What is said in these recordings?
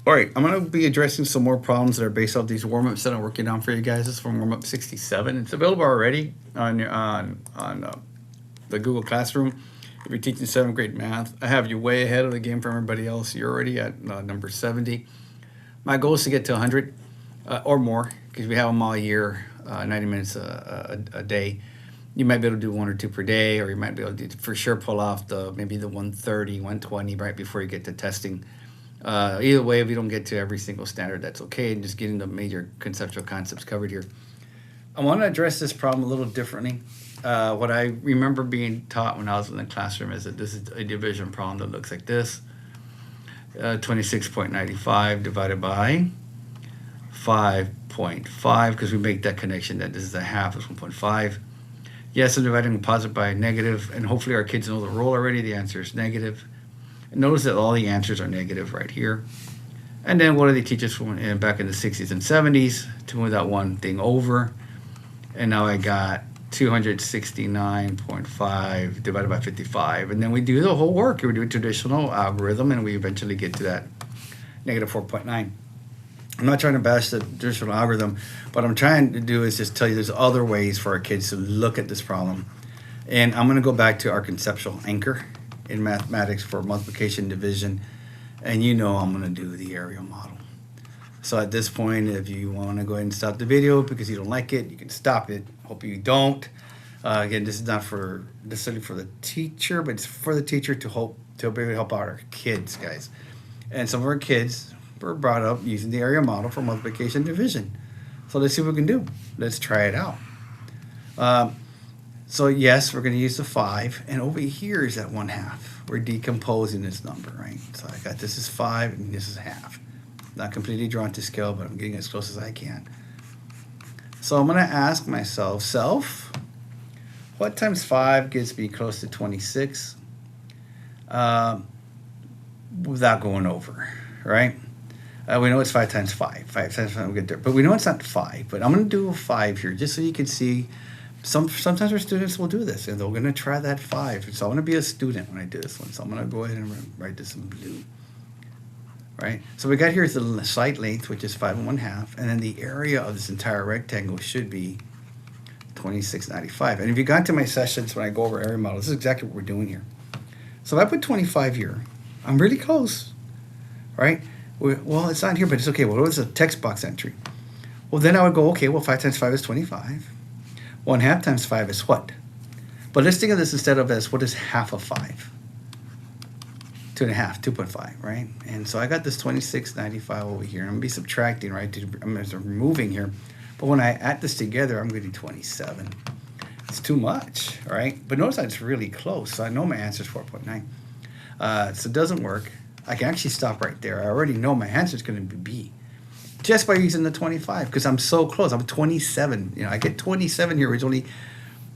All right, I'm going to be addressing some more problems that are based off these warm-ups that I'm working on for you guys. This is from warm-up 67. It's available already on the Google Classroom. If you're teaching 7th grade math, I have you way ahead of the game from everybody else. You're already at number 70. My goal is to get to 100 or more because we have them all year, 90 minutes a day. You might be able to do one or two per day, or you might be able to for sure pull off maybe the 130, 120 right before you get to testing. Either way, if you don't get to every single standard, that's okay. And just getting the major conceptual concepts covered here. I want to address this problem a little differently. What I remember being taught when I was in the classroom is that this is a division problem that looks like this. 26.95 divided by 5.5, because we make that connection that this is a half is 1.5. Yes, I'm dividing a positive by a negative, and hopefully our kids know the rule already. The answer is negative. And notice that all the answers are negative right here. And then what do they teach us from back in the 60s and 70s to move that one thing over? And now I got 269.5 divided by 55. And then we do the whole work. We do a traditional algorithm, and we eventually get to that negative 4.9. I'm not trying to bash the traditional algorithm. What I'm trying to do is just tell you there's other ways for our kids to look at this problem. And I'm going to go back to our conceptual anchor in mathematics for multiplication, division, and you know I'm going to do the area model. So at this point, if you want to go ahead and stop the video because you don't like it, you can stop it. Hope you don't. Again, this is not necessarily for the teacher, but it's for the teacher to be able to help out our kids, guys. And some of our kids were brought up using the area model for multiplication, division. So let's see what we can do. Let's try it out. So yes, we're going to use the 5, and over here is that 1/2. We're decomposing this number, right? So I got this is 5 and this is half. Not completely drawn to scale, but I'm getting as close as I can. So I'm going to ask myself, what times 5 gets me close to 26 without going over, right? We know it's 5 times 5. 5 times 5 will get there. But we know it's not 5. But I'm going to do a 5 here just so you can see. Sometimes our students will do this, and they're going to try that 5. So I want to be a student when I do this one. So I'm going to go ahead and write this in blue. Right? So we got here is the side length, which is 5 1/2. And then the area of this entire rectangle should be 26.95. And if you got to my sessions when I go over area model, this is exactly what we're doing here. So if I put 25 here, I'm really close. Right? Well, it's not here, but it's okay. Well, what was the text box entry? Well, then I would go, okay, well, 5 times 5 is 25. 1/2 times 5 is what? But let's think of this instead of as what is half of 5? 2.5, 2.5, right? And so I got this 26.95 over here. I'm going to be subtracting, right? I'm removing here. But when I add this together, I'm getting 27. It's too much, right? But notice that it's really close. So I know my answer is 4.9. So it doesn't work. I can actually stop right there. I already know my answer is going to be B. Just by using the 25, because I'm so close. I'm 27. I get 27 here. It's only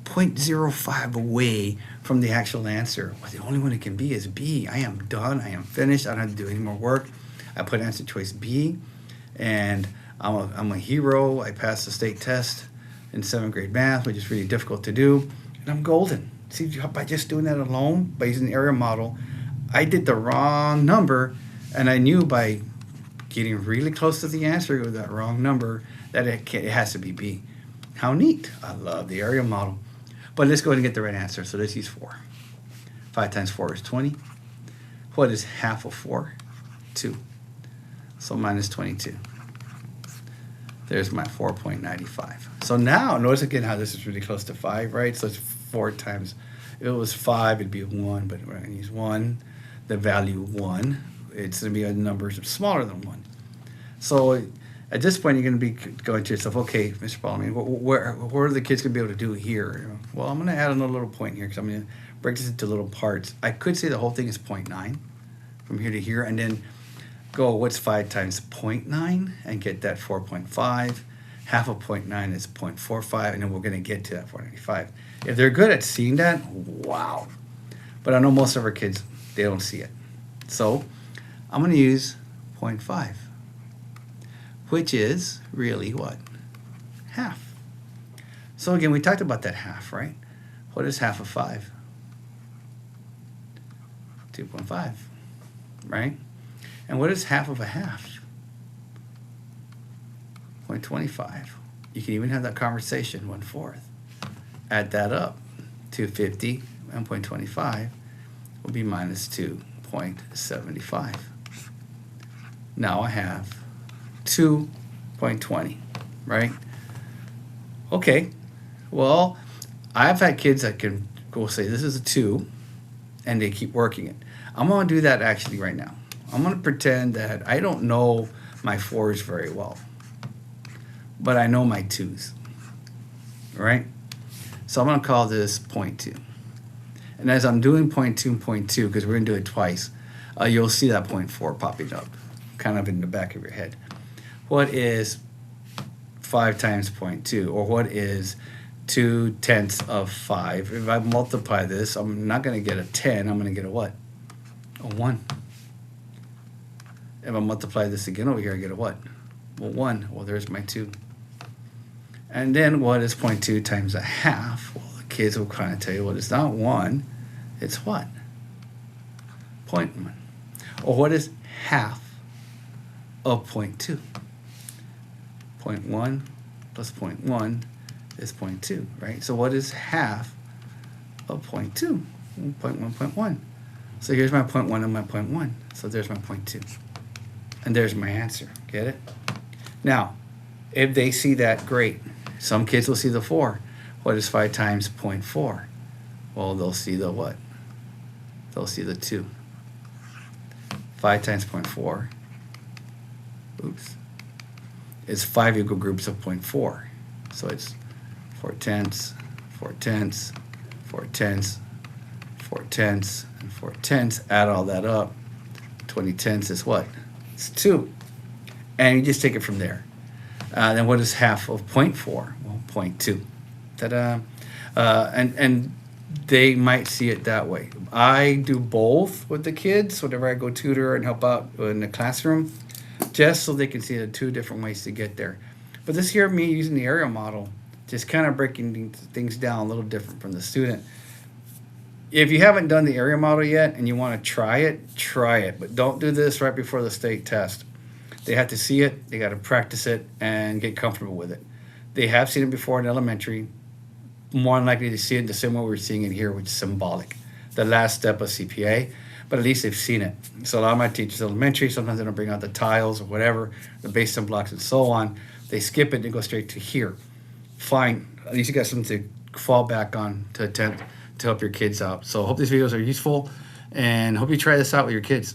0.05 away from the actual answer. Well, the only one it can be is B. I am done. I am finished. I don't have to do any more work. I put answer choice B, and I'm a hero. I passed the state test in 7th grade math, which is really difficult to do, and I'm golden. See, by just doing that alone, by using the area model, I did the wrong number, and I knew by getting really close to the answer with that wrong number that it has to be B. How neat. I love the area model. But let's go ahead and get the right answer. So let's use 4. 5 times 4 is 20. What is half of 4? 2. So minus 22. There's my 4.95. So now, notice again how this is really close to 5, right? So it's 4 times, if it was 5, it'd be 1, but we're going to use 1. The value 1. It's going to be a number smaller than 1. So at this point, you're going to be going to yourself, okay, Mr. Paul, what are the kids going to be able to do here? Well, I'm going to add another little point here because I'm going to break this into little parts. I could say the whole thing is 0.9 from here to here, and then go, what's 5 times 0.9, and get that 4.5. Half of 0.9 is 0.45, and then we're going to get to that 495. If they're good at seeing that, wow. But I know most of our kids, they don't see it. So I'm going to use 0.5, which is really what? Half. So again, we talked about that half, right? What is half of 5? 2.5, right? And what is half of a half? 0.25. You can even have that conversation, 1/4. Add that up. 250 and 0.25 will be minus 2.75. Now I have 2.20, right? Okay, well, I've had kids that can go say, this is a 2, and they keep working it. I'm going to do that actually right now. I'm going to pretend that I don't know my 4s very well, but I know my 2s, right? So I'm going to call this 0.2. And as I'm doing 0.2 and 0.2, because we're going to do it twice, you'll see that 0.4 popping up, kind of in the back of your head. What is 5 times 0.2, or what is 2/10 of 5? If I multiply this, I'm not going to get a 10. I'm going to get a what? A 1. If I multiply this again over here, I get a what? Well, 1. Well, there's my 2. And then what is 0.2 times 1/2? Well, the kids will kind of tell you, well, it's not 1. It's what? 0.1. Or what is half of 0.2? 0.1 plus 0.1 is 0.2, right? So what is half of 0.2? 0.1. So here's my 0.1 and my 0.1. So there's my 0.2. And there's my answer. Get it? Now, if they see that, great. Some kids will see the 4. What is 5 times 0.4? Well, they'll see the what? They'll see the 2. 5 times 0.4. Oops. Is 5 equal groups of 0.4. So it's 4/10, 4/10, 4/10, 4/10, and 4/10. Add all that up. 20/10 is what? It's 2. And you just take it from there. Then what is half of 0.4? Well, 0.2. Ta-da. And they might see it that way. I do both with the kids whenever I go tutor and help out in the classroom, just so they can see the 2 different ways to get there. But this here, me using the area model, just kind of breaking things down a little different from the student. If you haven't done the area model yet and you want to try it. But don't do this right before the state test. They have to see it, they got to practice it, and get comfortable with it. They have seen it before in elementary, more than likely to see it the same way we're seeing it here, which is symbolic, the last step of CPA, but at least they've seen it. So a lot of my teachers elementary, sometimes they don't bring out the tiles or whatever, the basement blocks and so on. They skip it and go straight to here. Fine, at least you got something to fall back on to attempt to help your kids out. So I hope these videos are useful, and hope you try this out with your kids.